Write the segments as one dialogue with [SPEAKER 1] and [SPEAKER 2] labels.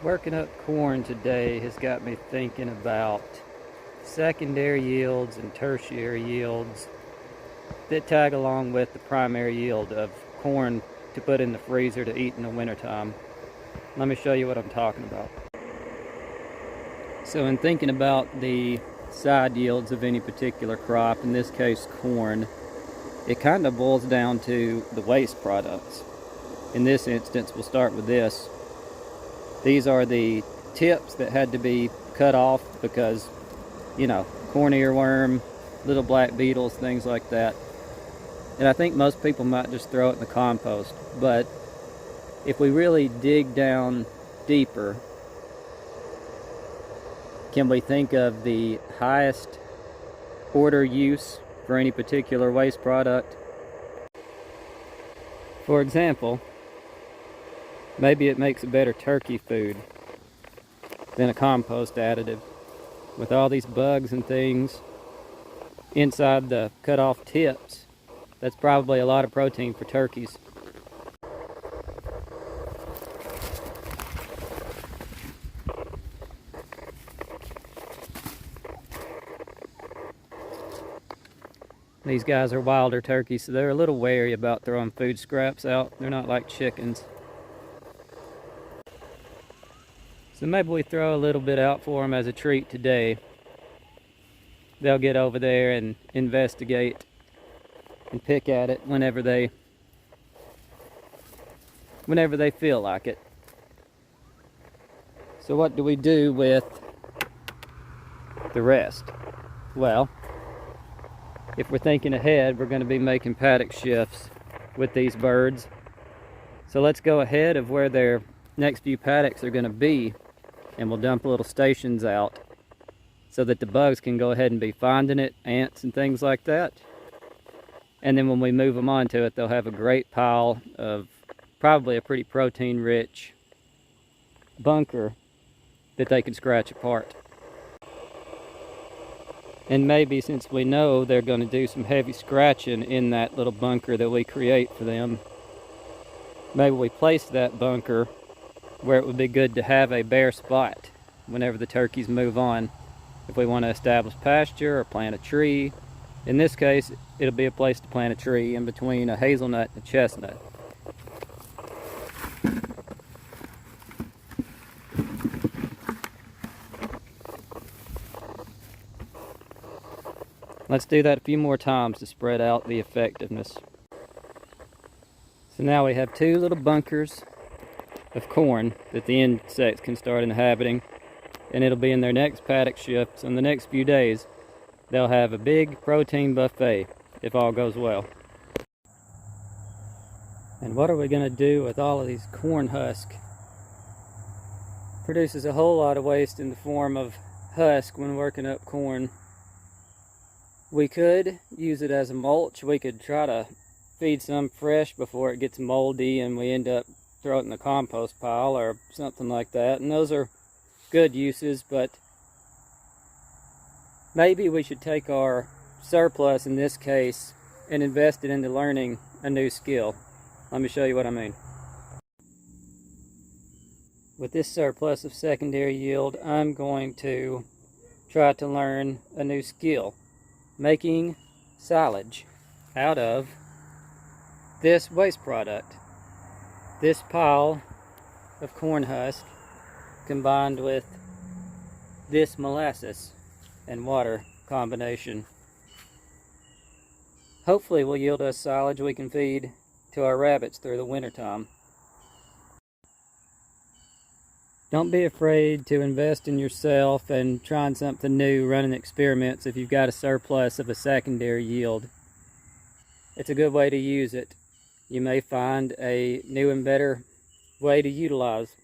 [SPEAKER 1] Working up corn today has got me thinking about secondary yields and tertiary yields that tag along with the primary yield of corn to put in the freezer to eat in the wintertime. Let me show you what I'm talking about. So in thinking about the side yields of any particular crop, in this case corn, it kind of boils down to the waste products. In this instance, we'll start with this. These are the tips that had to be cut off because, corn earworm, little black beetles, things like that. And I think most people might just throw it in the compost. But if we really dig down deeper, can we think of the highest order use for any particular waste product? For example, maybe it makes a better turkey food than a compost additive. With all these bugs and things inside the cut off tips, that's probably a lot of protein for turkeys. These guys are wilder turkeys, so they're a little wary about throwing food scraps out. They're not like chickens. So maybe we throw a little bit out for them as a treat today. They'll get over there and investigate and pick at it whenever they feel like it. So what do we do with the rest? Well, if we're thinking ahead, we're going to be making paddock shifts with these birds. So let's go ahead of where their next few paddocks are going to be, and we'll dump little stations out so that the bugs can go ahead and be finding it, ants and things like that. And then when we move them onto it, they'll have a great pile of probably a pretty protein-rich bunker that they can scratch apart. And maybe, since we know they're going to do some heavy scratching in that little bunker that we create for them, maybe we place that bunker where it would be good to have a bare spot whenever the turkeys move on. If we want to establish pasture or plant a tree, in this case, it'll be a place to plant a tree in between a hazelnut and a chestnut. Let's do that a few more times to spread out the effectiveness. So now we have two little bunkers of corn that the insects can start inhabiting, and it'll be in their next paddock shift. So in the next few days, they'll have a big protein buffet if all goes well. And what are we going to do with all of these corn husks? Produces a whole lot of waste in the form of husk when working up corn. We could use it as a mulch. We could try to feed some fresh before it gets moldy and we end up throwing it in the compost pile or something like that. And those are good uses, but maybe we should take our surplus in this case and invest it into learning a new skill. Let me show you what I mean. With this surplus of secondary yield, I'm going to try to learn a new skill. Making silage out of this waste product. This pile of corn husk combined with this molasses and water combination hopefully will yield us silage we can feed to our rabbits through the wintertime. Don't be afraid to invest in yourself and trying something new, running experiments if you've got a surplus of a secondary yield. It's a good way to use it. You may find a new and better way to utilize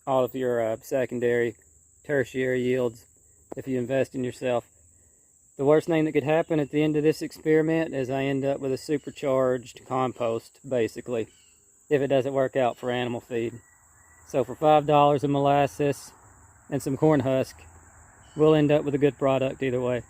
[SPEAKER 1] all of your secondary, tertiary yields if you invest in yourself. The worst thing that could happen at the end of this experiment is I end up with a supercharged compost, basically, if it doesn't work out for animal feed. So for $5 of molasses and some corn husk, we'll end up with a good product either way.